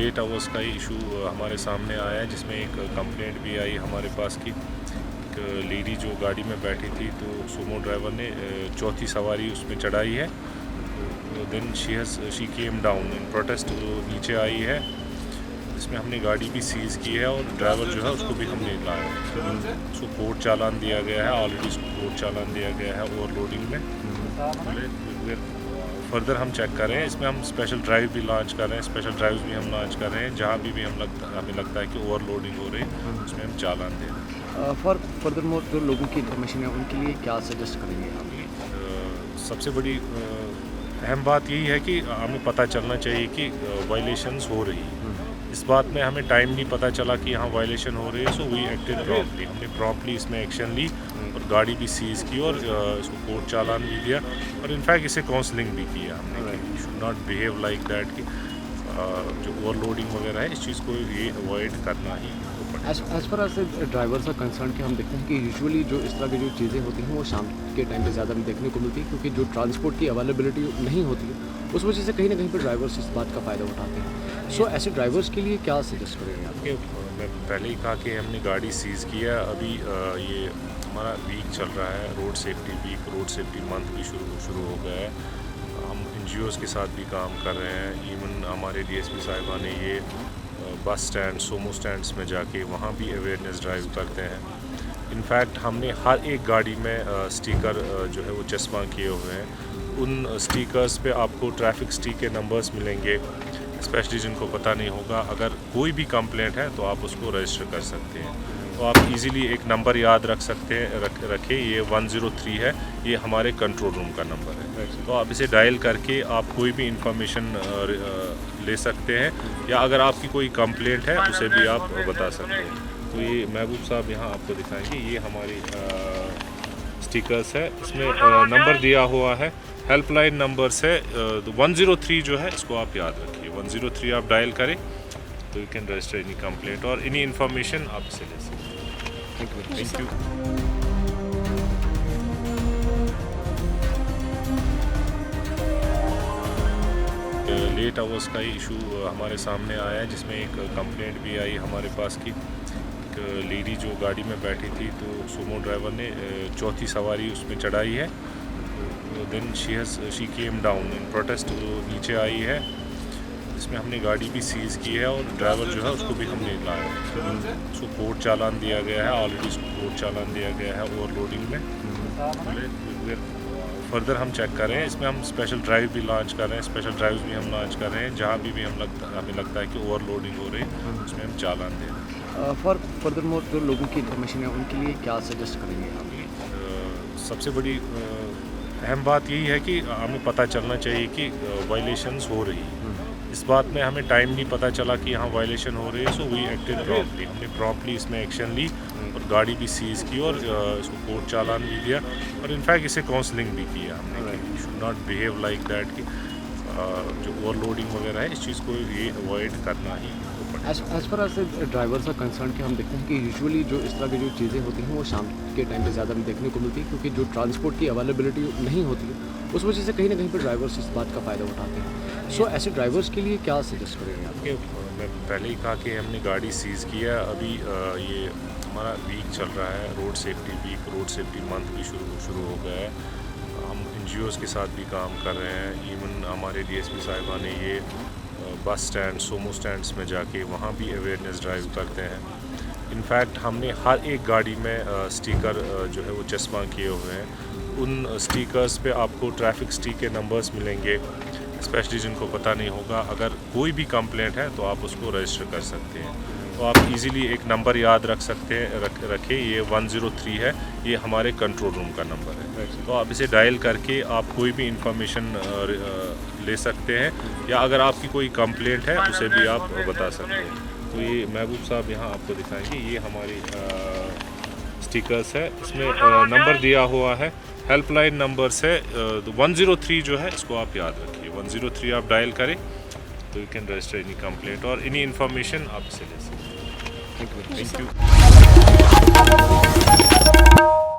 Late hours का issue हमारे सामने आया है, जिसमें एक कंप्लेंट भी आई हमारे पास कि एक लेडी जो गाड़ी में बैठी थी तो सुमो ड्राइवर ने चौथी सवारी उसमें चढ़ाई है। तो then she came down in protest, वो नीचे आई है। इसमें हमने गाड़ी भी सीज़ की है और ड्राइवर जो है उसको भी हमने लाया है। उसको कोर्ट चालान दिया गया है, ऑलरेडी उसको कोर्ट चालान दिया गया है ओवरलोडिंग में। फर्दर हम चेक कर रहे हैं। इसमें हम स्पेशल ड्राइव भी लॉन्च कर रहे हैं, स्पेशल ड्राइव्स भी हम लॉन्च कर रहे हैं जहाँ भी हमें लगता है कि ओवरलोडिंग हो रही है, उसमें हम चालान दे रहे हैं। फर्दर मोर जो लोगों की इन्फॉर्मेशन है उनके लिए क्या सजेस्ट करेंगे आप? सबसे बड़ी अहम बात यही है कि हमें पता चलना चाहिए कि वायलेशंस हो रही है। इस बात में हमें टाइम नहीं पता चला कि यहाँ वायलेशन हो रही है, सो वी एक्टेड प्रॉम्प्टली। हमने प्रॉम्प्टली इसमें एक्शन ली और गाड़ी भी सीज़ की और इसको कोर्ट चालान भी दिया और इनफैक्ट इसे काउंसलिंग भी किया हमने कि should not behave like that, कि जो ओवरलोडिंग वगैरह है इस चीज़ को ये अवॉइड करना ही एज फार एज ड्राइवर्स का कंसर्न कि हम देखते हैं कि यूजुअली जो इस तरह की जो चीज़ें होती हैं वो शाम के टाइम पे ज़्यादा देखने को मिलती है, क्योंकि जो ट्रांसपोर्ट की अवेलेबिलिटी नहीं होती है उस वजह से कहीं ना कहीं पर ड्राइवर्स इस बात का फ़ायदा उठाते हैं। सो ऐसे ड्राइवर्स के लिए क्या सजेस्ट करेंगे आप? मैं पहले ही कहा कि हमने गाड़ी सीज़ किया। अभी ये हमारा वीक चल रहा है, road safety week, road safety month भी शुरू हो गया है। हम NGOs के साथ भी काम कर रहे हैं। इवन हमारे DSP साहिबा ने ये बस स्टैंड, सोमो स्टैंड्स में जाके वहाँ भी अवेयरनेस ड्राइव करते हैं। इनफैक्ट हमने हर एक गाड़ी में स्टिकर जो है वो चस्पा किए हुए हैं। उन स्टिकर्स पे आपको ट्रैफिक स्टिक के नंबर्स मिलेंगे, स्पेशली जिनको पता नहीं होगा। अगर कोई भी कंप्लेंट है तो आप उसको रजिस्टर कर सकते हैं। तो आप इजीली एक नंबर याद रख सकते हैं, रखें, ये 103 है, ये हमारे कंट्रोल रूम का नंबर है। तो आप इसे डायल करके आप कोई भी इंफॉर्मेशन ले सकते हैं, या अगर आपकी कोई कंप्लेंट है उसे भी आप बता सकते हैं। तो ये महबूब साहब यहाँ आपको दिखाएंगे, ये हमारी स्टिकर्स है, इसमें नंबर दिया हुआ है, हेल्पलाइन नंबर्स है। 103 जो है इसको आप याद रखिए, 103 आप डायल करें तो you can register any complaint और एनी इन्फॉर्मेशन आप इसे ले सकते हैं। Thank you. लेट आवर्स का इशू हमारे सामने आया है, जिसमें एक कंप्लेंट भी आई हमारे पास कि एक लेडी जो गाड़ी में बैठी थी तो सुमो ड्राइवर ने चौथी सवारी उसमें चढ़ाई है। तो then she came down in protest, वो नीचे आई है। इसमें हमने गाड़ी भी सीज़ की है और ड्राइवर जो है उसको भी हमने लाया है। उसको कोर्ट चालान दिया गया है, ऑलरेडी उसको कोर्ट चालान दिया गया है ओवरलोडिंग में। फर्दर हम चेक कर रहे हैं। इसमें हम स्पेशल ड्राइव भी लॉन्च कर रहे हैं, स्पेशल ड्राइव्स भी हम लॉन्च कर रहे हैं जहाँ भी हमें लगता है कि ओवरलोडिंग हो रही है, उसमें हम चालान दे रहे हैं। फर्दर मोर जो लोगों की इन्फॉर्मेशन है उनके लिए क्या सजेस्ट करेंगे आप? सबसे बड़ी अहम बात यही है कि हमें पता चलना चाहिए कि वायलेशंस हो रही है। इस बात में हमें टाइम नहीं पता चला कि यहाँ वायलेशन हो रही है, सो वी एक्टेड प्रॉम्प्टली। हमने प्रॉम्प्टली इसमें एक्शन ली और गाड़ी भी सीज़ की और इसको कोर्ट चालान भी दिया और इनफैक्ट इसे काउंसलिंग भी किया हमने कि should not behave like that, कि जो ओवरलोडिंग वगैरह है इस चीज़ को ये अवॉइड करना ही एज फार एज ड्राइवर्स का कंसर्न कि हम देखते हैं कि यूजुअली जो इस तरह की जो चीज़ें होती हैं वो शाम के टाइम पे ज़्यादा देखने को मिलती है, क्योंकि जो ट्रांसपोर्ट की अवेलेबिलिटी नहीं होती है उस वजह से कहीं ना कहीं पर ड्राइवर्स इस बात का फ़ायदा उठाते हैं। सो ऐसे ड्राइवर्स के लिए क्या सजेस्ट करेंगे आप? मैं पहले ही कहा कि हमने गाड़ी सीज़ किया। अभी ये हमारा वीक चल रहा है, road safety week, road safety month भी शुरू हो गया है। हम NGOs के साथ भी काम कर रहे हैं। इवन हमारे DSP साहिबा ने ये बस स्टैंड, सोमो स्टैंड्स में जाके वहाँ भी अवेयरनेस ड्राइव करते हैं। इनफैक्ट हमने हर एक गाड़ी में स्टिकर जो है वो चस्पा किए हुए हैं। उन स्टिकर्स पे आपको ट्रैफिक स्टिक के नंबर्स मिलेंगे, स्पेशली जिनको पता नहीं होगा। अगर कोई भी कंप्लेंट है तो आप उसको रजिस्टर कर सकते हैं। तो आप इजीली एक नंबर याद रख सकते हैं, रखें, ये 103 है, ये हमारे कंट्रोल रूम का नंबर है। तो आप इसे डायल करके आप कोई भी इंफॉर्मेशन ले सकते हैं, या अगर आपकी कोई कंप्लेंट है उसे भी आप बता सकते हैं। तो ये महबूब साहब यहाँ आपको दिखाएंगे, ये हमारी स्टिकर्स है, इसमें नंबर दिया हुआ है, हेल्पलाइन नंबर्स है। 103 जो है इसको आप याद रखिए, 103 आप डायल करें तो you can register any complaint और एनी इन्फॉर्मेशन आप इसे ले सकते हैं। Thank you.